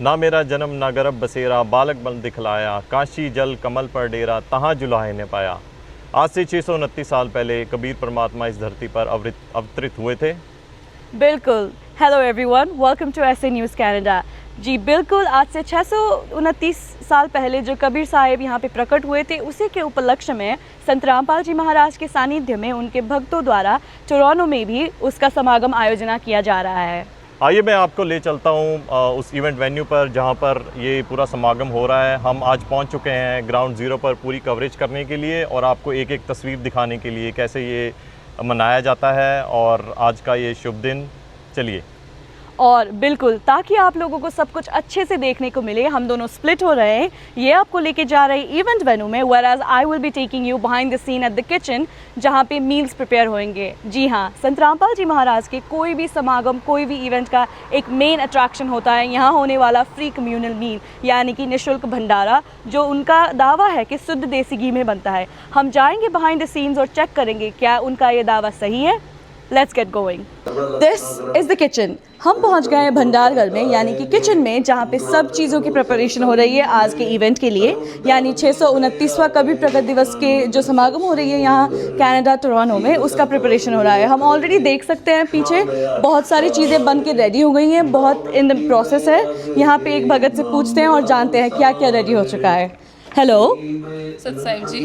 ना मेरा जन्म ना गर्भ बसेरा, बालक बल दिखलाया, काशी जल कमल पर डेरा, तहाँ जुलाहे ने पाया। आज से 629 साल पहले कबीर परमात्मा इस धरती पर अवतरित हुए थे। बिल्कुल। हेलो एवरीवन, वेलकम टू ऐसे न्यूज़ कनाडा। जी बिल्कुल, आज से 629 साल पहले जो कबीर साहिब यहाँ पे प्रकट हुए थे, उसी के उपलक्ष्य में संत रामपाल जी महाराज के सानिध्य में उनके भक्तों द्वारा टोरंटो में भी उसका समागम आयोजना किया जा रहा है। आइए मैं आपको ले चलता हूँ उस इवेंट वेन्यू पर जहाँ पर ये पूरा समागम हो रहा है। हम आज पहुँच चुके हैं ग्राउंड ज़ीरो पर पूरी कवरेज करने के लिए और आपको एक एक तस्वीर दिखाने के लिए कैसे ये मनाया जाता है और आज का ये शुभ दिन। चलिए। और बिल्कुल, ताकि आप लोगों को सब कुछ अच्छे से देखने को मिले, हम दोनों स्प्लिट हो रहे हैं। ये आपको लेके जा रहे हैं इवेंट वेन्यू में, where as I will be taking you behind the scene at the kitchen, जहाँ पे मील्स प्रिपेयर होंगे। जी हाँ, संत रामपाल जी महाराज के कोई भी समागम, कोई भी इवेंट का एक मेन अट्रैक्शन होता है यहाँ होने वाला फ्री कम्युनल मील, यानी कि निःशुल्क भंडारा, जो उनका दावा है कि शुद्ध देसी घी में बनता है। हम जाएंगे बिहाइंड द सीन्स और चेक करेंगे क्या उनका ये दावा सही है। Let's get going. This is the kitchen. हम पहुंच गए हैं भंडार घर में, यानी कि किचन में, जहां पे सब चीज़ों की प्रिपरेशन हो रही है आज के इवेंट के लिए, यानी 629वां कबीर प्रकट दिवस के जो समागम हो रही है यहाँ कनाडा टोरंटो में, उसका प्रिपरेशन हो रहा है। हम ऑलरेडी देख सकते हैं पीछे बहुत सारी चीज़ें बन के रेडी हो गई हैं, बहुत इन द प्रोसेस है। यहाँ पे एक भगत से पूछते हैं और जानते हैं क्या क्या रेडी हो चुका है। हेलो सत साहिब जी,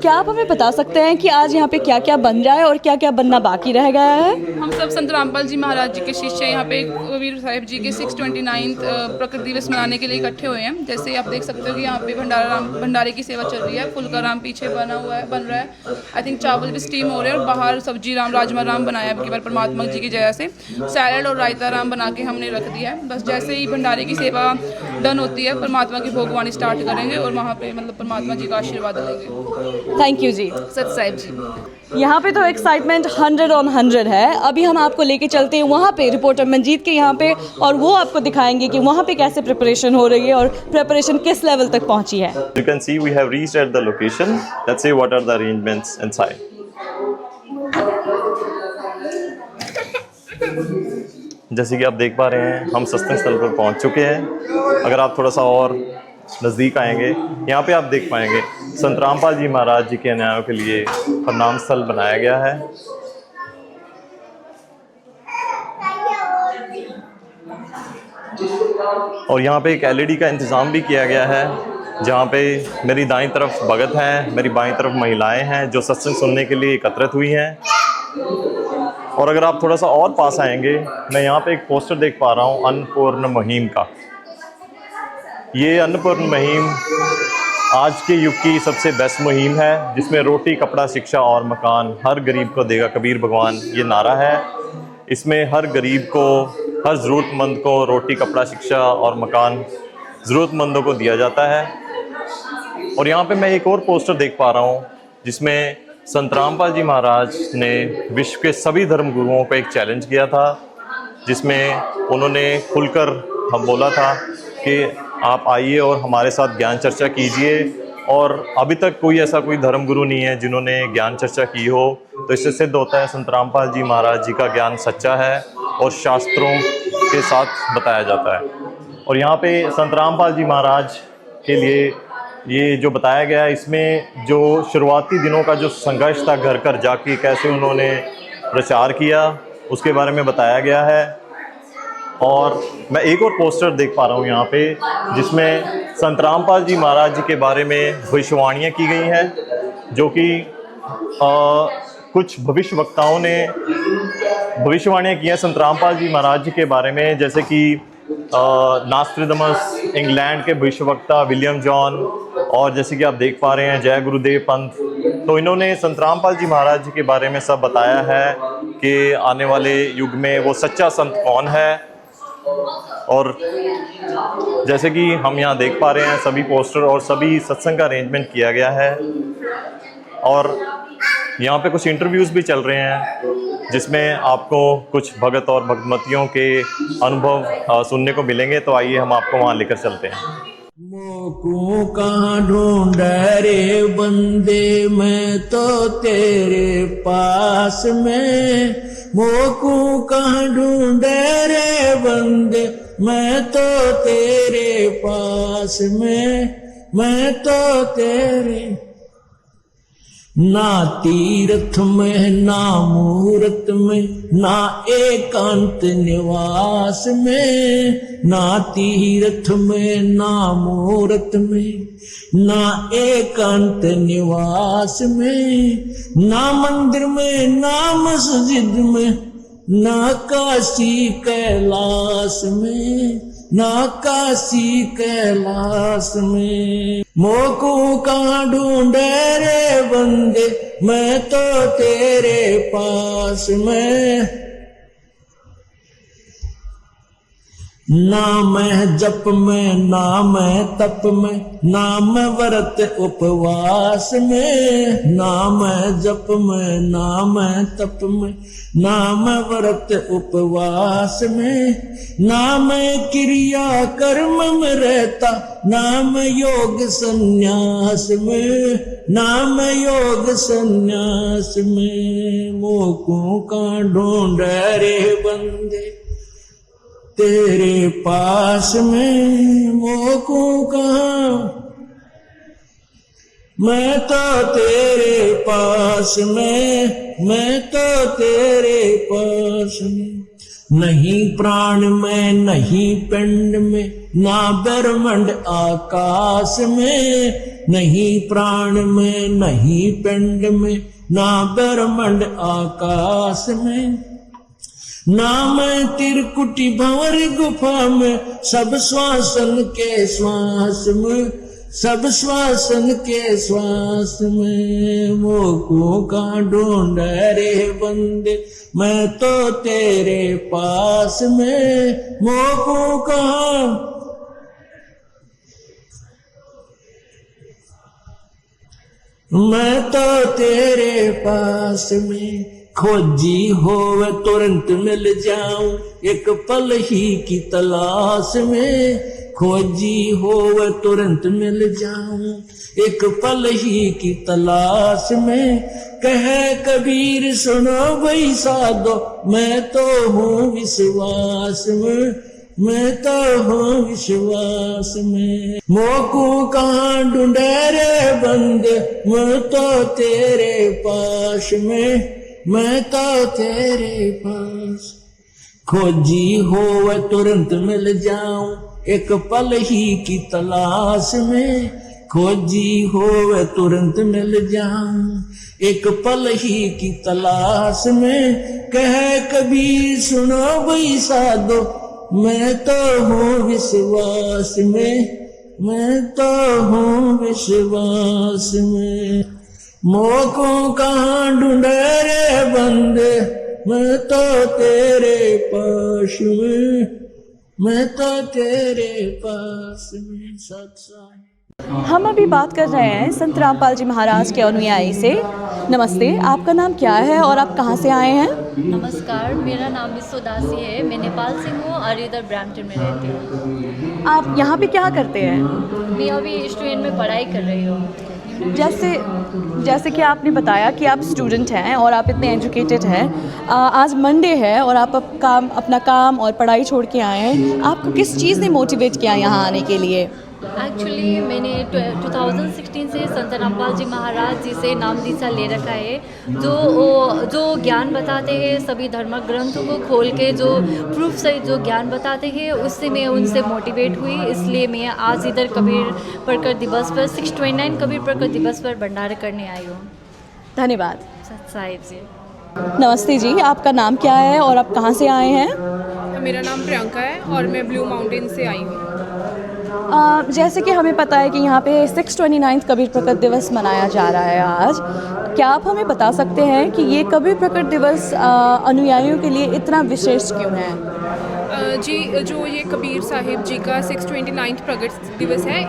क्या आप हमें बता सकते हैं कि आज यहाँ पे क्या क्या बन रहा है और क्या क्या बनना बाकी रह गया है? हम सब संत रामपाल जी महाराज जी के शिष्य यहाँ पे कबीर साहिब जी के 629 प्रकट दिवस मनाने के लिए इकट्ठे हुए हैं। जैसे आप देख सकते हो कि यहाँ पे भंडारे की सेवा चल रही है। फुल्का राम पीछे बन रहा है। आई थिंक चावल भी स्टीम हो रहे हैं और बाहर सब्जी राम, राजमा राम बनाया है केवल परमात्मा जी की जया से। सैलड और रायता राम बना के हमने रख दिया है। बस जैसे ही भंडारे की सेवा डन होती है, परमात्मा की भोगवानी स्टार्ट करेंगे और वहाँ पे मतलब परमात्मा जी का आशीर्वाद लेंगे। थैंक यू जी। सत साहिब जी। यहाँ पे तो एक्साइटमेंट 100 on 100 है। अभी हम आपको लेके चलते हैं वहाँ पे, रिपोर्टर मंजीत के यहाँ पे, और वो आपको दिखाएंगे कि वहाँ पे कैसे प्रिपरेशन हो रही है और प्रिपरेशन किस लेवल तक पहुँची है। You can see we have reached at the location. Let's see what are the arrangements inside. जैसे कि आप देख पा रहे हैं, हम सत्संग स्थल पर पहुंच चुके हैं। अगर आप थोड़ा सा और नज़दीक आएंगे, यहाँ पे आप देख पाएंगे संत रामपाल जी महाराज जी के अनुयायियों के लिए प्रणाम स्थल बनाया गया है। और यहाँ पे एक LED का इंतज़ाम भी किया गया है, जहाँ पे मेरी दाईं तरफ भगत हैं, मेरी बाईं तरफ महिलाएं हैं जो सत्संग सुनने के लिए एकत्रित हुई हैं। और अगर आप थोड़ा सा और पास आएंगे, मैं यहाँ पे एक पोस्टर देख पा रहा हूँ अन्नपूर्ण मुहिम का। ये अन्नपूर्ण मुहिम आज के युग की सबसे बेस्ट मुहिम है, जिसमें रोटी, कपड़ा, शिक्षा और मकान हर गरीब को देगा कबीर भगवान, ये नारा है। इसमें हर गरीब को, हर ज़रूरतमंद को रोटी, कपड़ा, शिक्षा और मकान ज़रूरतमंदों को दिया जाता है। और यहाँ पे मैं एक और पोस्टर देख पा रहा हूँ, जिसमें संत रामपाल जी महाराज ने विश्व के सभी धर्मगुरुओं को एक चैलेंज किया था, जिसमें उन्होंने खुलकर हम बोला था कि आप आइए और हमारे साथ ज्ञान चर्चा कीजिए। और अभी तक कोई ऐसा कोई धर्मगुरु नहीं है जिन्होंने ज्ञान चर्चा की हो। तो इससे सिद्ध होता है संत रामपाल जी महाराज जी का ज्ञान सच्चा है और शास्त्रों के साथ बताया जाता है। और यहाँ पे संत रामपाल जी महाराज के लिए ये जो बताया गया है, इसमें जो शुरुआती दिनों का जो संघर्ष था, घर घर जाके कैसे उन्होंने प्रचार किया, उसके बारे में बताया गया है। और मैं एक और पोस्टर देख पा रहा हूँ यहाँ पे, जिसमें संत रामपाल जी महाराज जी के बारे में भविष्यवाणियाँ की गई हैं, जो कि कुछ भविष्य वक्ताओं ने भविष्यवाणियाँ की हैं संत रामपाल जी महाराज जी के बारे में, जैसे कि नास्ट्रेडमस, इंग्लैंड के भविष्यवक्ता विलियम जॉन, और जैसे कि आप देख पा रहे हैं जय गुरुदेव पंथ। तो इन्होंने संत रामपाल जी महाराज जी के बारे में सब बताया है कि आने वाले युग में वो सच्चा संत कौन है। और जैसे कि हम यहाँ देख पा रहे हैं, सभी पोस्टर और सभी सत्संग का अरेंजमेंट किया गया है। और यहाँ पे कुछ इंटरव्यूज़ भी चल रहे हैं, जिसमें आपको कुछ भगत और भगवतियों के अनुभव सुनने को मिलेंगे। तो आइए हम आपको वहाँ लेकर चलते हैं। मोकू कहाँ ढूंढ रे बंदे, मैं तो तेरे पास में। मोकू कहाँ ढूंढ रे बंदे, मैं तो तेरे पास में मैं तो तेरे। ना तीर्थ में ना मूरत में ना एकांत निवास में, ना तीर्थ में ना मूरत में ना एकांत निवास में, ना मंदिर में ना मस्जिद में ना काशी कैलाश में, ना काशी कैलाश में। मोको कहाँ ढूंढे रे बंदे मैं तो तेरे पास में। ना मैं जप में ना मैं तप में ना मैं व्रत उपवास में, ना मैं जप में ना मैं तप में ना मैं व्रत उपवास में, ना मैं क्रिया कर्म में रहता ना मैं योग संन्यास में, ना मैं योग संन्यास में। मोको का ढूंढ रे बंदे तेरे पास में, मोको कहाँ मैं तो तेरे पास में, मैं तो तेरे पास में। नहीं प्राण में नहीं पिंड में ना ब्रह्मांड आकाश में, नहीं प्राण में नहीं पिंड में ना ब्रह्मांड आकाश में, ना मैं त्रिकुटी भंवर गुफा में सब श्वासन के श्वास में, सब श्वासन के श्वास में। मोको का ढूंढ रे बंदे मैं तो तेरे पास में, मोको कहाँ मैं तो तेरे पास में। खोजी होवे तुरंत मिल जाऊं एक पल ही की तलाश में, खोजी होवे तुरंत मिल जाऊं एक पल ही की तलाश में। कहे कबीर सुनो भाई साधो मैं तो हूँ विश्वास में, मैं तो हूँ विश्वास में। मोको कहाँ ढूंढे रे बंदे मैं तो तेरे पास में, मैं तो तेरे पास। खोजी हो तुरंत मिल जाऊं एक पल ही की तलाश में, खोजी हो तुरंत मिल जाऊं एक पल ही की तलाश में। कहे कबीर सुनो भाई साधो मैं तो हूँ विश्वास में, मैं तो हूँ विश्वास में। मोको कहाँ ढूंढे रे बंदे मैं तो तेरे पास में, मैं तो तेरे पास में। सत्संग हम अभी बात कर रहे हैं संत रामपाल जी महाराज के अनुयायी से। नमस्ते, आपका नाम क्या है और आप कहाँ से आए हैं? नमस्कार, मेरा नाम विश्व दासी है। मैं नेपाल से हूँ और इधर ब्रैम्पटन में रहती हूँ। आप यहाँ पे क्या करते हैं? मैं अभी स्टूडेंट में पढ़ाई कर रही हूँ। जैसे कि आपने बताया कि आप स्टूडेंट हैं और आप इतने एजुकेटेड हैं, आज मंडे है और आप अपना काम और पढ़ाई छोड़ के आए हैं, आपको किस चीज़ ने मोटिवेट किया यहाँ आने के लिए? एक्चुअली मैंने 2016 से संत रामपाल जी महाराज जी से नाम दीक्षा ले रखा है। जो ज्ञान बताते हैं, सभी धर्म ग्रंथों को खोल के जो प्रूफ से जो ज्ञान बताते हैं, उससे मैं उनसे मोटिवेट हुई। इसलिए मैं आज इधर कबीर प्रकट दिवस पर 629 कबीर प्रकट दिवस पर भंडारा करने आई हूँ। धन्यवाद साहिब जी। नमस्ते जी, आपका नाम क्या है और आप कहाँ से आए हैं? मेरा नाम प्रियंका है और मैं ब्लू माउंटेन से आई हूँ। जैसे कि हमें पता है कि यहाँ पे 629 कबीर प्रकट दिवस मनाया जा रहा है आज, क्या आप हमें बता सकते हैं कि ये कबीर प्रकट दिवस अनुयायियों के लिए इतना विशेष क्यों है? जी, जो ये कबीर साहिब जी का 629 प्रकट दिवस है,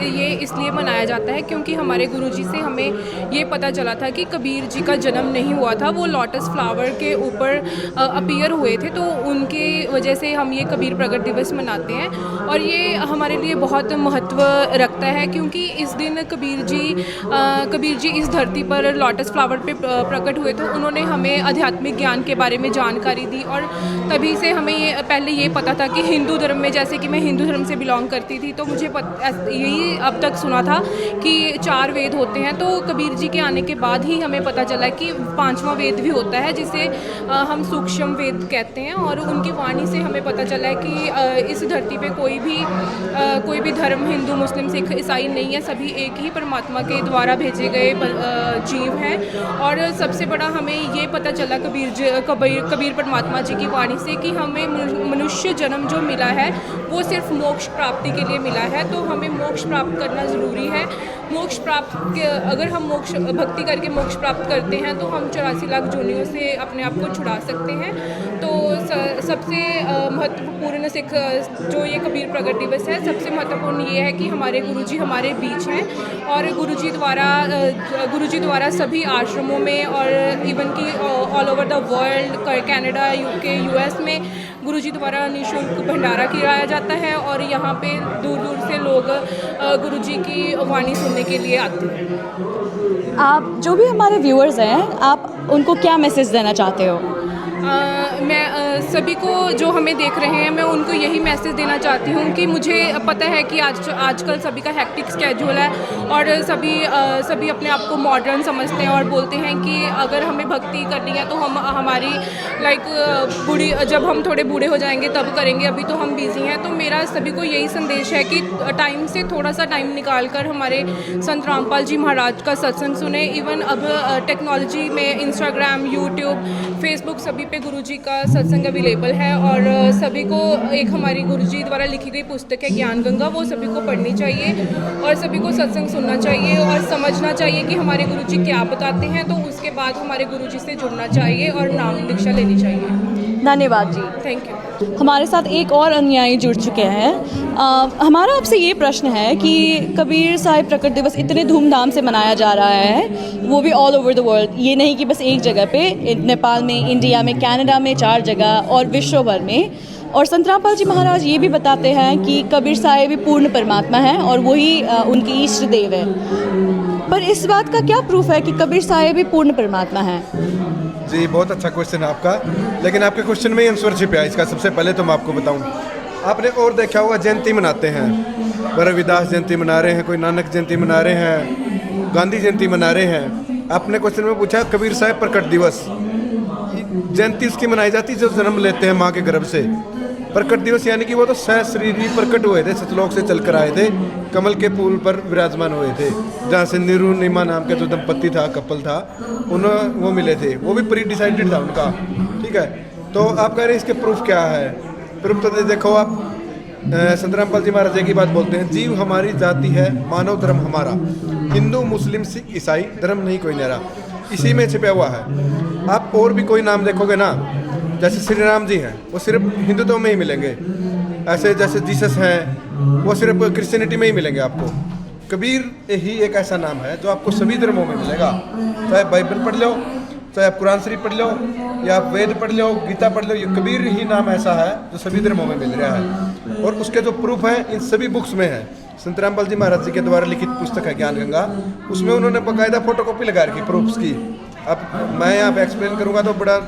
ये इसलिए मनाया जाता है क्योंकि हमारे गुरुजी से हमें ये पता चला था कि कबीर जी का जन्म नहीं हुआ था, वो लोटस फ्लावर के ऊपर अपीयर हुए थे। तो उनके वजह से हम ये कबीर प्रकट दिवस मनाते हैं और ये हमारे लिए बहुत महत्व रखता है क्योंकि इस दिन कबीर जी इस धरती पर लोटस फ्लावर पे प्रकट हुए, तो उन्होंने हमें आध्यात्मिक ज्ञान के बारे में जानकारी दी और तभी से हमें पहले ये ये पता था कि हिंदू धर्म में, जैसे कि मैं हिंदू धर्म से बिलोंग करती थी, तो मुझे यही अब तक सुना था कि 4 वेद होते हैं। तो कबीर जी के आने के बाद ही हमें पता चला कि 5वां वेद भी होता है, जिसे हम सूक्ष्म वेद कहते हैं। और उनकी वाणी से हमें पता चला है कि इस धरती पे कोई भी धर्म, हिंदू, मुस्लिम, सिख, ईसाई नहीं है, सभी एक ही परमात्मा के द्वारा भेजे गए जीव हैं। और सबसे बड़ा हमें ये पता चला कबीर परमात्मा जी की वाणी से कि हमें मनुष्य जन्म जो मिला है वो सिर्फ मोक्ष प्राप्ति के लिए मिला है। तो हमें मोक्ष प्राप्त करना ज़रूरी है। मोक्ष प्राप्त अगर हम भक्ति करके मोक्ष प्राप्त करते हैं तो हम 84 लाख जोनियों से अपने आप को छुड़ा सकते हैं। तो सबसे महत्वपूर्ण सिख जो ये कबीर प्रगट दिवस है, सबसे महत्वपूर्ण ये है कि हमारे गुरुजी हमारे बीच हैं। और गुरुजी द्वारा सभी आश्रमों में और इवन कि all over the world, Canada, UK, US में गुरुजी द्वारा निःशुल्क भंडारा किया जाता है। और यहाँ पे दूर दूर से लोग गुरुजी की वाणी सुनने के लिए आते हैं। आप जो भी हमारे व्यूअर्स हैं, आप उनको क्या मैसेज देना चाहते हो? मैं सभी को जो हमें देख रहे हैं, मैं उनको यही मैसेज देना चाहती हूँ कि मुझे पता है कि आजकल सभी का हेक्टिक स्केड्यूल है और सभी अपने आप को मॉडर्न समझते हैं और बोलते हैं कि अगर हमें भक्ति करनी है तो हम हमारी जब हम थोड़े बूढ़े हो जाएंगे तब करेंगे, अभी तो हम बिजी हैं। तो मेरा सभी को यही संदेश है कि टाइम से थोड़ा सा टाइम निकाल कर हमारे संत रामपाल जी महाराज का सत्संग सुने। इवन अब टेक्नोलॉजी में इंस्टाग्राम, यूट्यूब, फेसबुक सभी पे गुरुजी का सत्संग अवेलेबल है। और सभी को एक हमारी गुरुजी द्वारा लिखी गई पुस्तक है ज्ञान गंगा, वो सभी को पढ़नी चाहिए और सभी को सत्संग सुनना चाहिए और समझना चाहिए कि हमारे गुरुजी क्या बताते हैं। तो उसके बाद हमारे गुरुजी से जुड़ना चाहिए और नाम दीक्षा लेनी चाहिए। धन्यवाद जी। Thank you. हमारे साथ एक और अनुयायी जुड़ चुके हैं। हमारा आपसे ये प्रश्न है कि कबीर साहिब प्रकट दिवस इतने धूमधाम से मनाया जा रहा है, वो भी ऑल ओवर द वर्ल्ड, ये नहीं कि बस एक जगह पे, नेपाल में, इंडिया में, कनाडा में 4 जगह और विश्व भर में। और संत रामपाल जी महाराज ये भी बताते हैं कि कबीर साहिब भी पूर्ण परमात्मा हैं और वही उनके इष्ट देव है। पर इस बात का क्या प्रूफ है कि कबीर साहिब भी पूर्ण परमात्मा हैं? जी, बहुत अच्छा क्वेश्चन है आपका, लेकिन आपके क्वेश्चन में ही आंसर छिपा है इसका। सबसे पहले तो मैं आपको बताऊं, आपने और देखा होगा जयंती मनाते हैं, रविदास जयंती मना रहे हैं, कोई नानक जयंती मना रहे हैं, गांधी जयंती मना रहे हैं। आपने क्वेश्चन में पूछा कबीर साहिब प्रकट दिवस, जयंती उसकी मनाई जाती है जो जन्म लेते हैं माँ के गर्भ से। प्रकट दिवस यानी कि वो तो सहस्रीरी प्रकट हुए थे, सतलोक से चलकर आए थे, कमल के पुल पर विराजमान हुए थे, जहाँ से निरुनिमा नाम के जो दंपति था, कपल था, उन्हें वो मिले थे। वो भी प्री डिसाइडेड था उनका, ठीक है। तो आप कह रहे हैं इसके प्रूफ क्या है? प्रूफ तो देखो आप, संत रामपाल जी महाराज की बात बोलते हैं, जीव हमारी जाति है, मानव धर्म हमारा, हिंदू, मुस्लिम, सिख, ईसाई, धर्म नहीं कोई न्यारा, इसी में छिपा हुआ है। आप और भी कोई नाम देखोगे ना, जैसे श्री राम जी हैं, वो सिर्फ हिंदुत्व में ही मिलेंगे। ऐसे जैसे जीसस हैं, वो सिर्फ क्रिश्चियनिटी में ही मिलेंगे आपको। कबीर ही एक ऐसा नाम है जो आपको सभी धर्मों में मिलेगा। चाहे बाइबल पढ़ लो, चाहे आप कुरान शरीफ पढ़ लो, या आप वेद पढ़ लो, गीता पढ़ लो, ये कबीर ही नाम ऐसा है जो सभी धर्मों में मिल रहा है। और उसके जो प्रूफ हैं इन सभी बुक्स में है। संत रामपाल जी महाराज जी के द्वारा लिखित पुस्तक है ज्ञान गंगा, उसमें उन्होंने बाकायदा फोटोकॉपी लगा रखी प्रूफ्स की। अब मैं यहाँ पे एक्सप्लेन करूँगा तो बड़ा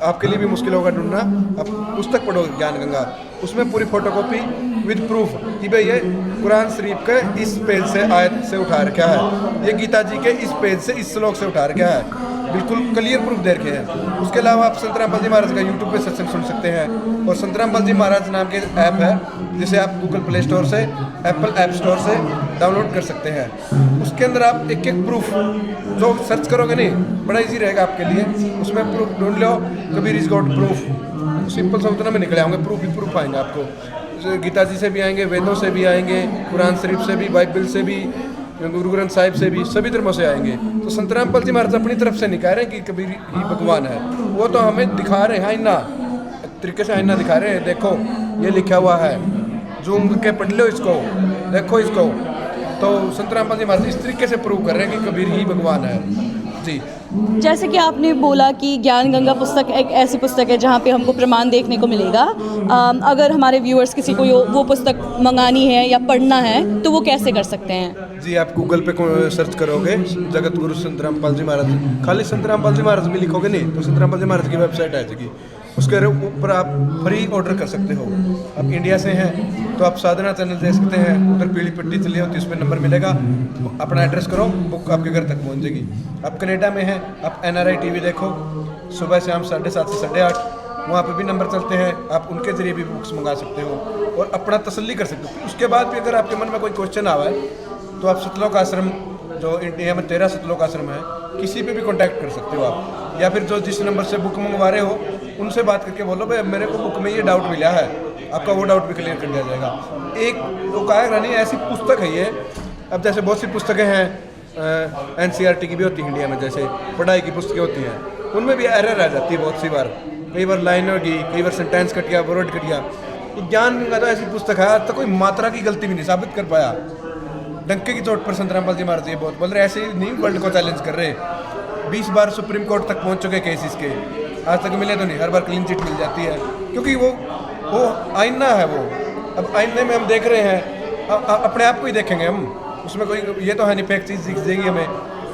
आपके लिए भी मुश्किल होगा ढूंढना। आप पुस्तक पढ़ो ज्ञान गंगा, उसमें पूरी फोटोकॉपी विद प्रूफ कि भाई ये कुरान शरीफ के इस पेज से आयत से उठा रखा है, ये गीता जी के इस पेज से इस श्लोक से उठा रखा है, बिल्कुल क्लियर प्रूफ दे रखे हैं। उसके अलावा आप संत रामपाल जी महाराज का यूट्यूब पे सत्संग सुन सकते हैं। और संत रामपाल जी महाराज नाम के ऐप है, जिसे आप गूगल प्ले स्टोर से, एप्पल ऐप स्टोर से डाउनलोड कर सकते हैं। उसके अंदर आप एक एक प्रूफ जो सर्च करोगे नहीं, बड़ा इजी रहेगा आपके लिए। उसमें प्रूफ ढूंढ लो, Kabir is got proof, simple से उतना में निकले होंगे, प्रूफ ही प्रूफ आएंगे आपको। गीता जी से भी आएंगे, वेदों से भी आएंगे, कुरान शरीफ से भी, बाइबल से भी, गुरु ग्रंथ साहिब से भी, सभी धर्मों से आएंगे। तो संत रामपाल जी महाराज अपनी तरफ से नहीं कह रहे हैं कि कबीर ही भगवान है, वो तो हमें दिखा रहे हैं आईना, तरीके से आईना दिखा रहे हैं। देखो ये लिखा हुआ है, जूम के पढ़ लो इसको, देखो इसको। तो संत रामपाल जी महाराज इस तरीके से प्रूव कर रहे हैं कि कबीर ही भगवान है जी। जैसे कि आपने बोला कि ज्ञान गंगा पुस्तक एक ऐसी पुस्तक है जहाँ पे हमको प्रमाण देखने को मिलेगा। अगर हमारे व्यूअर्स किसी को वो पुस्तक मंगानी है या पढ़ना है तो वो कैसे कर सकते हैं? जी, आप गूगल पे सर्च करोगे जगत गुरु संत रामपाल जी महाराज, खाली संत रामपाल जी महाराज भी लिखोगे नहीं तो संत रामपाल जी महाराज की वेबसाइट आ जाएगी। उसके ऊपर आप फ्री ऑर्डर कर सकते हो। आप इंडिया से हैं तो आप साधना चैनल दे सकते हैं, उधर पीली पट्टी चली होती है, उस पर नंबर मिलेगा, अपना एड्रेस करो, बुक आपके घर तक पहुंच जाएगी। आप कनाडा में हैं, आप NRI TV देखो, सुबह शाम 7:30 से 8:30, वहाँ पे भी नंबर चलते हैं, आप उनके ज़रिए भी बुक्स मंगा सकते हो और अपना तसल्ली कर सकते हो। उसके बाद भी अगर आपके मन में कोई क्वेश्चन आवा है तो आप सतलोक आश्रम, जो इंडिया में 13 सतलोक आश्रम है, किसी पे भी कांटेक्ट कर सकते हो आप, या फिर जो जिस नंबर से बुक मंगवा रहे हो उनसे बात करके बोलो भाई मेरे को बुक में ये डाउट मिला है, आपका वो डाउट भी क्लियर कर दिया जाएगा। एक तो कायक रानी ऐसी पुस्तक है ये, अब जैसे बहुत सी पुस्तकें हैं NCERT की भी होती है इंडिया में, जैसे पढ़ाई की पुस्तकें होती हैं, उनमें भी एरर आ जाती है बहुत सी बार, कई बार लाइन होगी, कई बार सेंटेंस कट गया, वर्ड कट गया। ज्ञान गंगा तो ऐसी पुस्तक है, आज तक कोई मात्रा की गलती भी नहीं साबित कर पाया। डंके की चोट पर संत रामपाल जी महाराज ये बहुत बोल रहे, ऐसे ही नहीं वर्ल्ड को चैलेंज कर रहे। 20 बार सुप्रीम कोर्ट तक पहुंच चुके केस इसके, आज तक मिले तो नहीं, हर बार क्लीन चिट मिल जाती है, क्योंकि वो आईना है। वो अब आईने में हम देख रहे हैं, अपने आप को ही देखेंगे हम, उसमें कोई ये तो है नहीं फेक चीज़ दिख देगी हमें।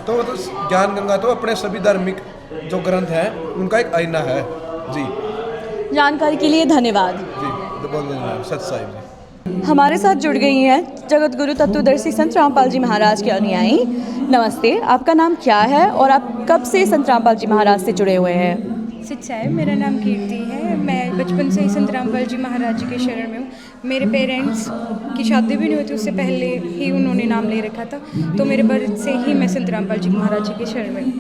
तो वो तो ज्ञान गंगा तो अपने सभी धार्मिक जो ग्रंथ हैं उनका एक आईना है जी। जानकारी के लिए धन्यवाद जी, बोल सत साहिब जी। हमारे साथ जुड़ गई हैं जगत गुरु तत्वदर्शी संत रामपाल जी महाराज के अनुयायी। नमस्ते, आपका नाम क्या है और आप कब से संत रामपाल जी महाराज से जुड़े हुए हैं? सच्चाई, मेरा नाम कीर्ति है। मैं बचपन से ही संत रामपाल जी महाराज जी के शरण में हूँ। मेरे पेरेंट्स की शादी भी नहीं हुई थी, उससे पहले ही उन्होंने नाम ले रखा था, तो मेरे बर्थ से ही मैं संत रामपाल जी महाराज जी के शरण में हूँ।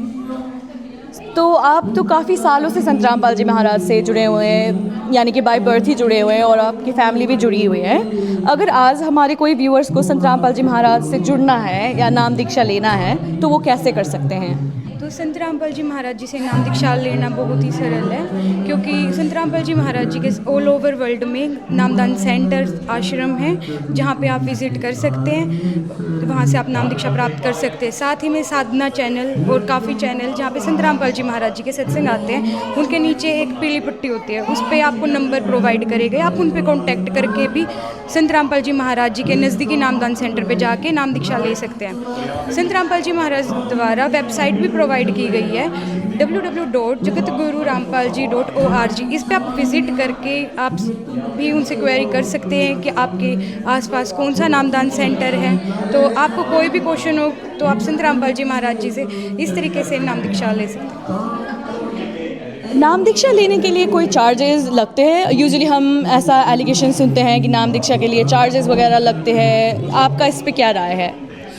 तो आप तो काफ़ी सालों से संत रामपाल जी महाराज से जुड़े हुए हैं, यानी कि बाय बर्थ ही जुड़े हुए हैं और आपकी फैमिली भी जुड़ी हुई है। अगर आज हमारे कोई व्यूअर्स को संत रामपाल जी महाराज से जुड़ना है या नाम दीक्षा लेना है तो वो कैसे कर सकते हैं? तो संत रामपाल जी महाराज जी से नाम दीक्षा लेना बहुत ही सरल है, क्योंकि संत रामपाल जी महाराज जी के ऑल ओवर वर्ल्ड में नामदान सेंटर आश्रम है, जहाँ पे आप विज़िट कर सकते हैं, वहाँ से आप नाम दीक्षा प्राप्त कर सकते हैं। साथ ही में साधना चैनल और काफ़ी चैनल जहाँ पे संत रामपाल जी महाराज जी के सत्संग आते हैं, उनके नीचे एक पीली पट्टी होती है, उस पर आपको नंबर प्रोवाइड करे गए, आप उन पर कॉन्टैक्ट करके भी संत रामपाल जी महाराज जी के नज़दीकी नामदान सेंटर पर जाके नाम दीक्षा ले सकते हैं। संत रामपाल जी महाराज द्वारा वेबसाइट भी प्रोवाइड की गई है www.jagatgururampalji.org। इस पे आप विज़िट करके आप भी उनसे क्वेरी कर सकते हैं कि आपके आसपास कौन सा नामदान सेंटर है। तो आपको कोई भी क्वेश्चन हो तो आप संत रामपाल जी महाराज जी से इस तरीके से नाम दीक्षा ले सकते हैं। नाम दीक्षा लेने के लिए कोई चार्जेस लगते हैं? यूजुअली हम ऐसा एलिगेशन सुनते हैं कि नाम दीक्षा के लिए चार्जेस वगैरह लगते हैं, आपका इस पे क्या राय है?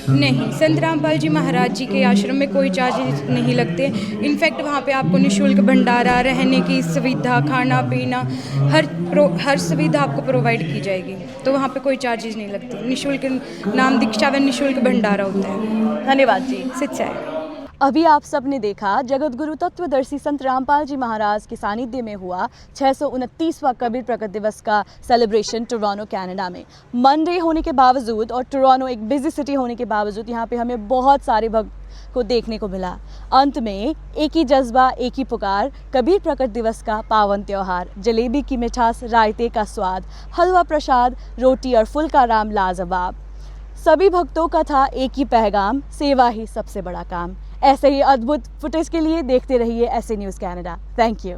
नहीं, संत रामपाल जी महाराज जी के आश्रम में कोई चार्जेस नहीं लगते। इनफैक्ट वहाँ पे आपको निःशुल्क भंडारा, रहने की सुविधा, खाना पीना, हर सुविधा आपको प्रोवाइड की जाएगी, तो वहाँ पे कोई चार्जेस नहीं लगते। निःशुल्क नाम दीक्षा व निःशुल्क भंडारा होता है। धन्यवाद जी। सच्चाई। अभी आप सब ने देखा जगत गुरु तत्वदर्शी संत रामपाल जी महाराज के सानिध्य में हुआ 629वां कबीर प्रकट दिवस का सेलिब्रेशन टोरंटो कनाडा में। मंडे होने के बावजूद और टोरंटो एक बिजी सिटी होने के बावजूद यहाँ पे हमें बहुत सारे भक्त को देखने को मिला। अंत में एक ही जज्बा, एक ही पुकार, कबीर प्रकट दिवस का पावन त्योहार, जलेबी की मिठास, रायते का स्वाद, हलवा प्रसाद, रोटी और फुल का राम लाजवाब। सभी भक्तों का था एक ही पैगाम, सेवा ही सबसे बड़ा काम। ऐसे ही अद्भुत फुटेज के लिए देखते रहिए ऐसे न्यूज़ कनाडा। Thank you.